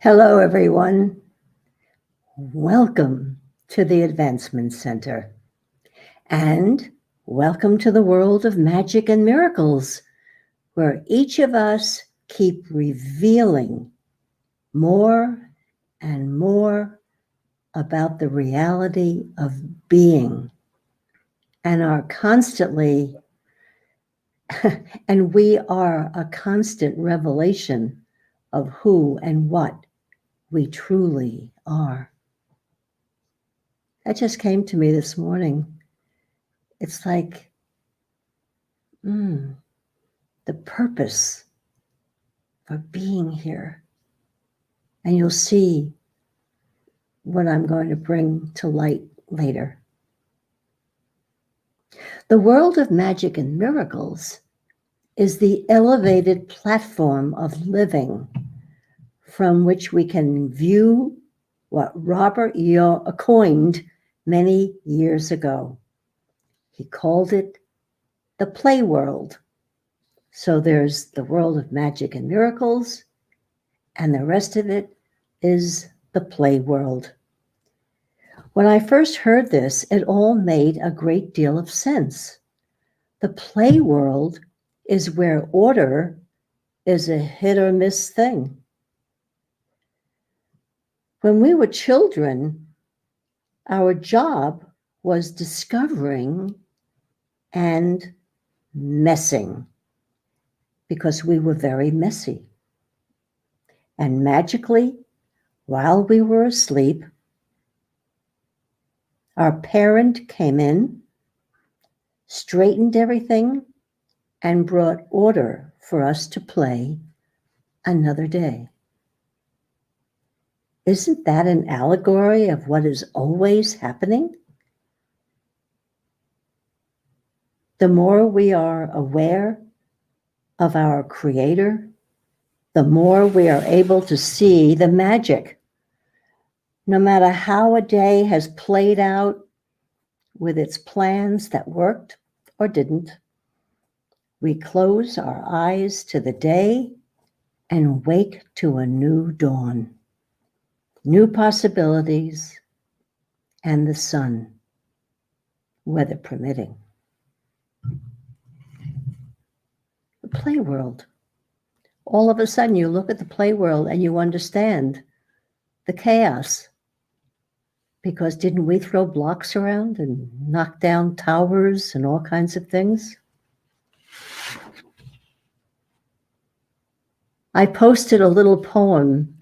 Hello, everyone. Welcome to the Advancement Center. And welcome to the world of magic and miracles, where each of us keep revealing more and more about the reality of being and are constantly, and we are a constant revelation of who and what we truly are. That just came to me this morning. It's like, the purpose for being here. And you'll see what I'm going to bring to light later. The world of magic and miracles is the elevated platform of living from which we can view what Robert Young coined many years ago. He called it the play world. So there's the world of magic and miracles, and the rest of it is the play world. When I first heard this, it all made a great deal of sense. The play world is where order is a hit or miss thing. When we were children, our job was discovering and messing because we were very messy. And magically, while we were asleep, our parent came in, straightened everything, and brought order for us to play another day. Isn't that an allegory of what is always happening? The more we are aware of our Creator, the more we are able to see the magic. No matter how a day has played out with its plans that worked or didn't, we close our eyes to the day and wake to a new dawn, new possibilities, and the sun, weather permitting. The play world. All of a sudden, you look at the play world and you understand the chaos. Because didn't we throw blocks around and knock down towers and all kinds of things? I posted a little poem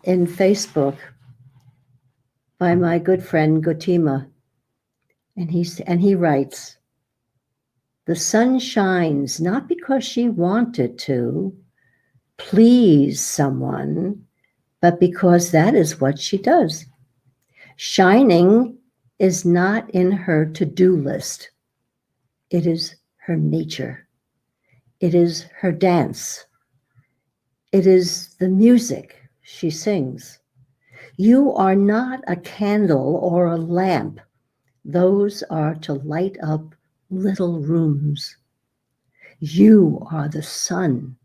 in Facebook by my good friend Gautama, and he writes, "The sun shines not because she wanted to please someone, but because that is what she does. Shining is not in her to-do list. It is her nature. It is her dance. It is the music she sings. You are not a candle or a lamp. Those are to light up little rooms. You are the sun.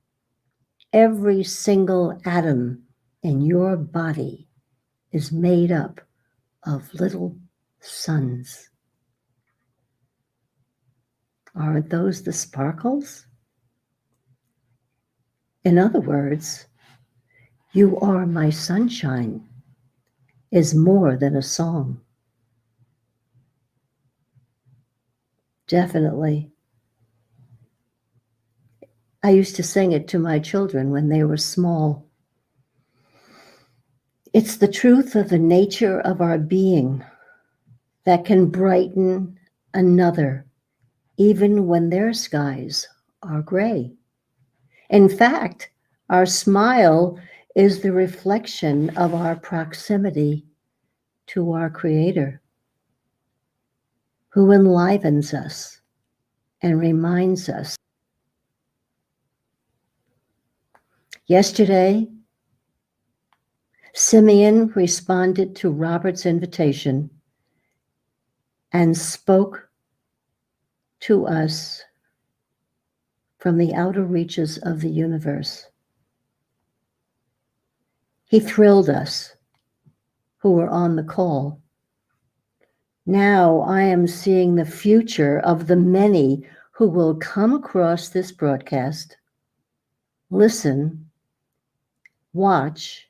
Every single atom in your body is made up of little suns. Aren't those the sparkles? In other words, you are my sunshine is more than a song. Definitely. I used to sing it to my children when they were small. It's the truth of the nature of our being that can brighten another, even when their skies are gray. In fact, our smile is the reflection of our proximity to our Creator, who enlivens us and reminds us. Yesterday, Simeon responded to Robert's invitation and spoke to us from the outer reaches of the universe. He thrilled us who were on the call. Now I am seeing the future of the many who will come across this broadcast, listen, watch,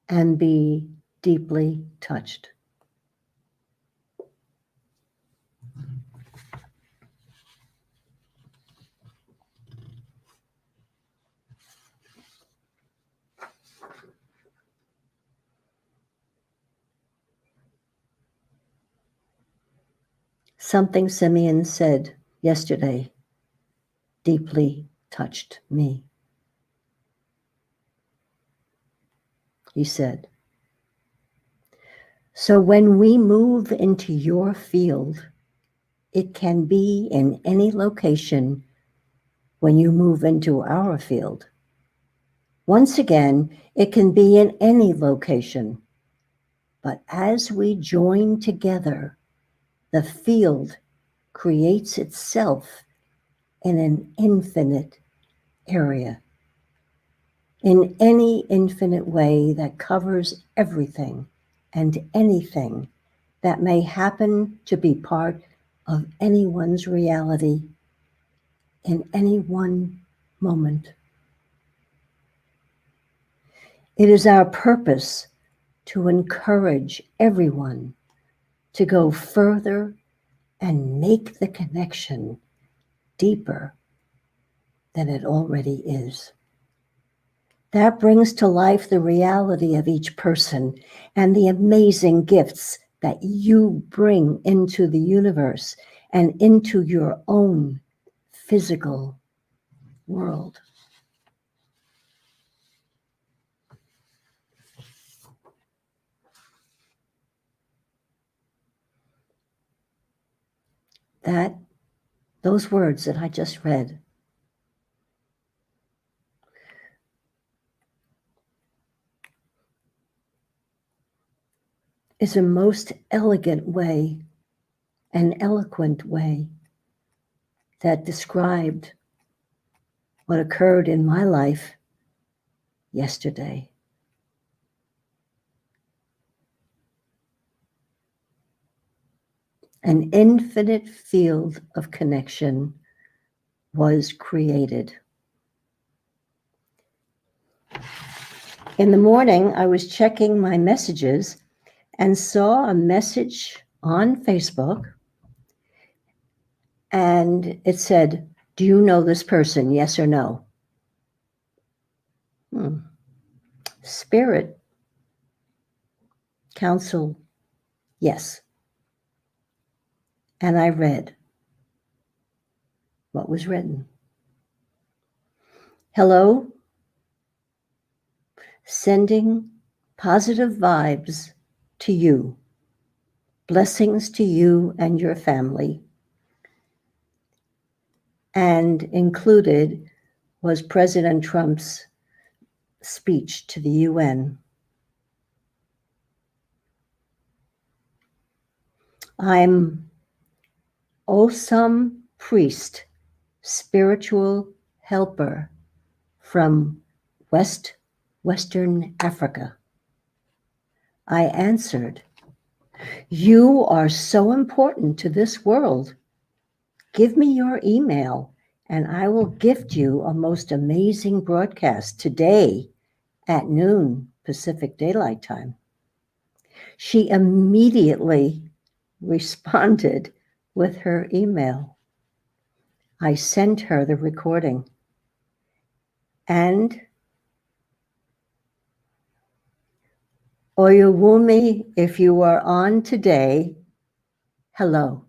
and be deeply touched. Something Simeon said yesterday deeply touched me. He said, "So when we move into your field, it can be in any location when you move into our field. Once again, it can be in any location. But as we join together, the field creates itself in an infinite area, in any infinite way that covers everything and anything that may happen to be part of anyone's reality in any one moment. It is our purpose to encourage everyone to go further and make the connection deeper than it already is. That brings to life the reality of each person and the amazing gifts that you bring into the universe and into your own physical world. Those words that I just read is a most elegant way, an eloquent way that described what occurred in my life yesterday. An infinite field of connection was created. In the morning, I was checking my messages and saw a message on Facebook, and it said, "Do you know this person, yes or no?" Spirit counsel, yes. And I read what was written. "Hello, sending positive vibes to you. Blessings to you and your family." And included was President Trump's speech to the UN. I'm Osam Priest, spiritual helper from Western Africa. I answered, "You are so important to this world. Give me your email and I will gift you a most amazing broadcast today at noon Pacific Daylight Time." She immediately responded with her email. I sent her the recording. And Oyewumi, if you are on today, hello.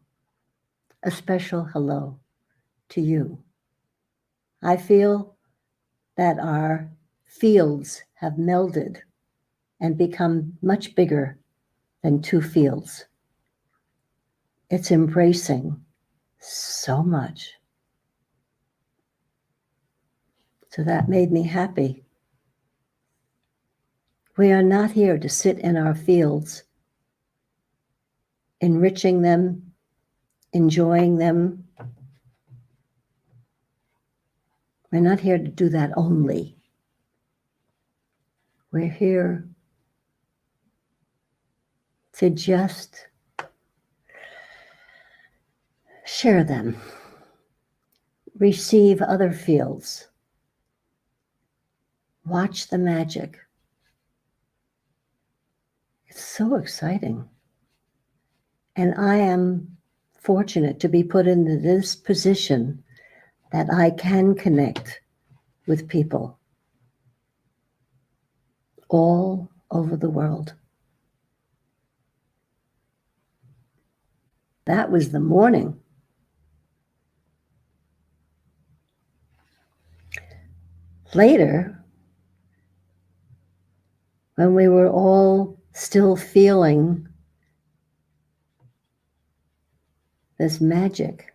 A special hello to you. I feel that our fields have melded and become much bigger than two fields. It's embracing so much. So that made me happy. We are not here to sit in our fields, enriching them, enjoying them. We're not here to do that only. We're here to just share them, receive other fields, watch the magic. It's so exciting. And I am fortunate to be put into this position that I can connect with people all over the world. That was the morning. Later, when we were all still feeling this magic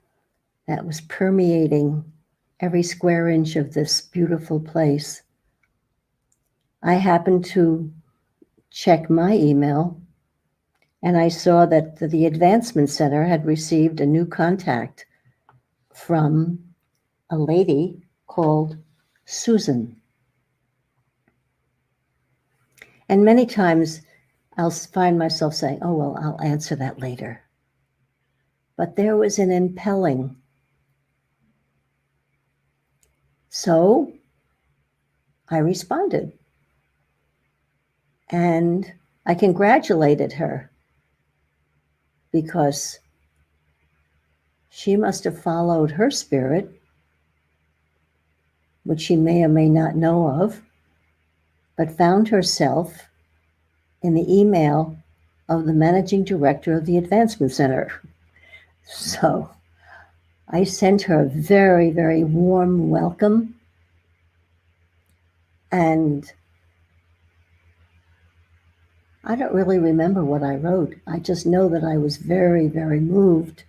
that was permeating every square inch of this beautiful place, I happened to check my email, and I saw that the Advancement Center had received a new contact from a lady called Susan. And many times I'll find myself saying, oh, well, I'll answer that later. But there was an impelling. So I responded. And I congratulated her because she must have followed her spirit, which she may or may not know of, but found herself in the email of the managing director of the Advancement Center. So I sent her a very, very warm welcome. And I don't really remember what I wrote. I just know that I was very, very moved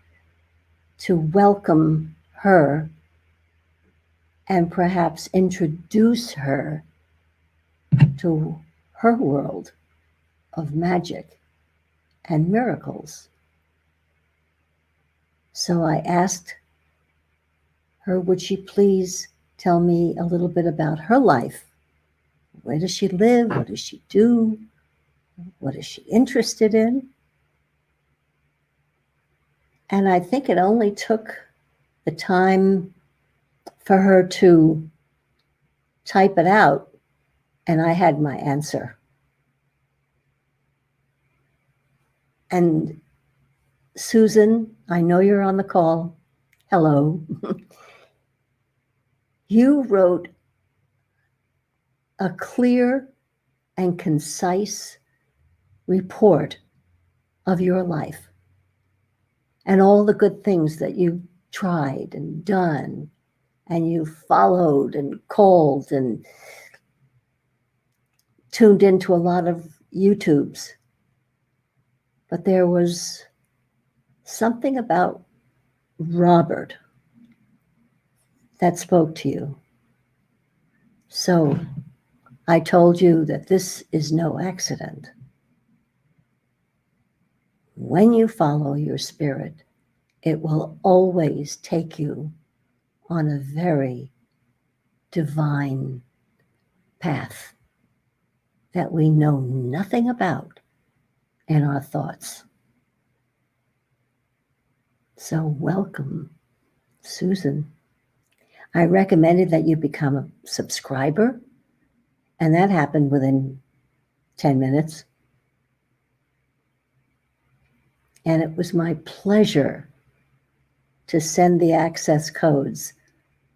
to welcome her and perhaps introduce her to her world of magic and miracles. So I asked her, would she please tell me a little bit about her life? Where does she live? What does she do? What is she interested in? And I think it only took the time for her to type it out, and I had my answer. And Susan, I know you're on the call. Hello. You wrote a clear and concise report of your life and all the good things that you tried and done, and you followed and called and tuned into a lot of YouTubes. But there was something about Robert that spoke to you. So I told you that this is no accident. When you follow your spirit, it will always take you on a very divine path that we know nothing about in our thoughts. So welcome, Susan. I recommended that you become a subscriber, and that happened within 10 minutes. And it was my pleasure to send the access codes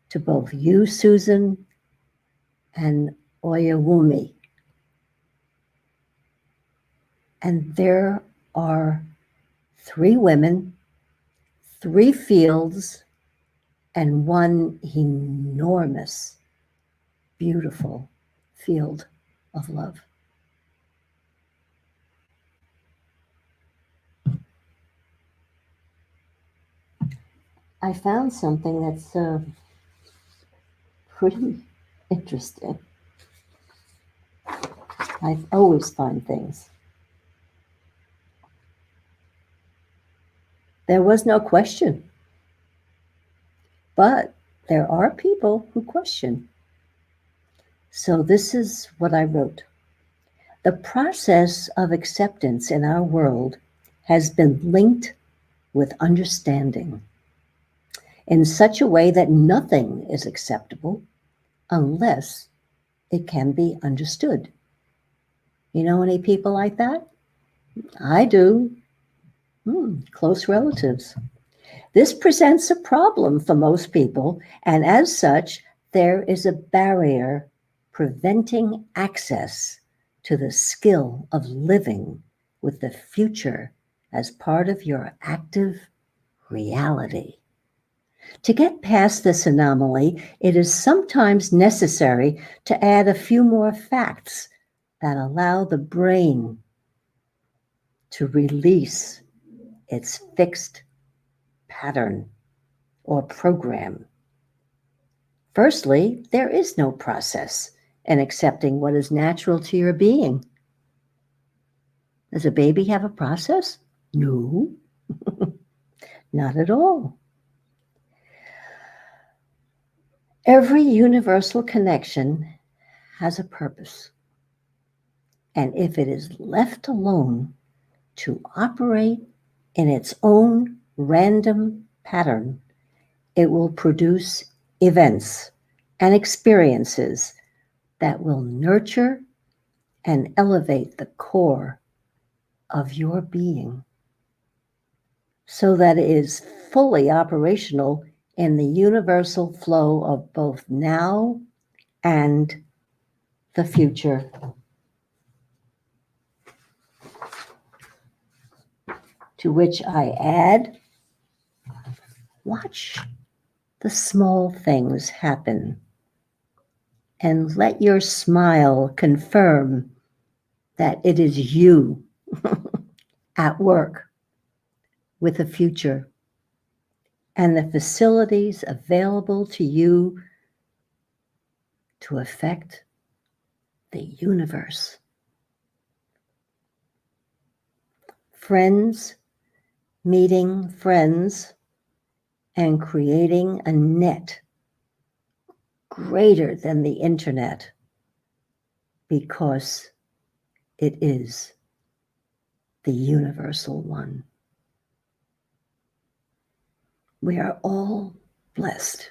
to both you, Susan, and Oyawumi. And there are 3 women, 3 fields, and 1 enormous, beautiful field of love. I found something that's pretty interesting. I always find things. There was no question, but there are people who question. So this is what I wrote. The process of acceptance in our world has been linked with understanding in such a way that nothing is acceptable unless it can be understood. You know any people like that? I do. Close relatives. This presents a problem for most people, and as such, there is a barrier preventing access to the skill of living with the future as part of your active reality. To get past this anomaly, it is sometimes necessary to add a few more facts that allow the brain to release its fixed pattern or program. Firstly, there is no process in accepting what is natural to your being. Does a baby have a process? No, not at all. Every universal connection has a purpose. And if it is left alone to operate in its own random pattern, it will produce events and experiences that will nurture and elevate the core of your being so that it is fully operational in the universal flow of both now and the future. To which I add, watch the small things happen and let your smile confirm that it is you at work with a future and the facilities available to you to affect the universe. Friends meeting friends and creating a net greater than the internet because it is the universal one. We are all blessed.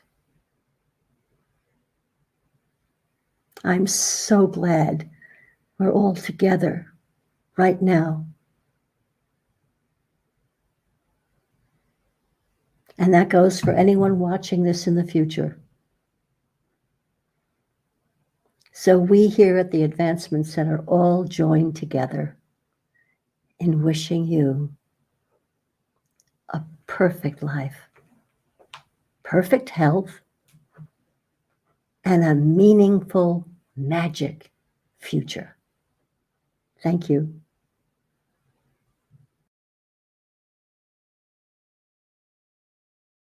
I'm so glad we're all together right now. And that goes for anyone watching this in the future. So we here at the Advancement Center all join together in wishing you a perfect life, perfect health, and a meaningful, magic future. Thank you.